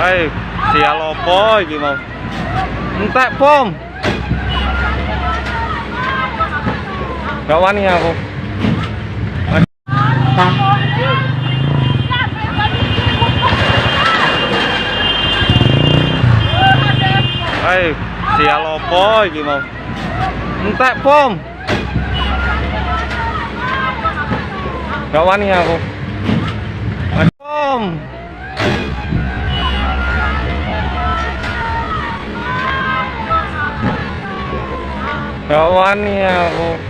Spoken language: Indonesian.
Sial opo iki mau. Entek, Pom. Gak wani aku. Sial opo iki mau. Entek, Pom. Gak wani aku. Pom. Gak wani aku.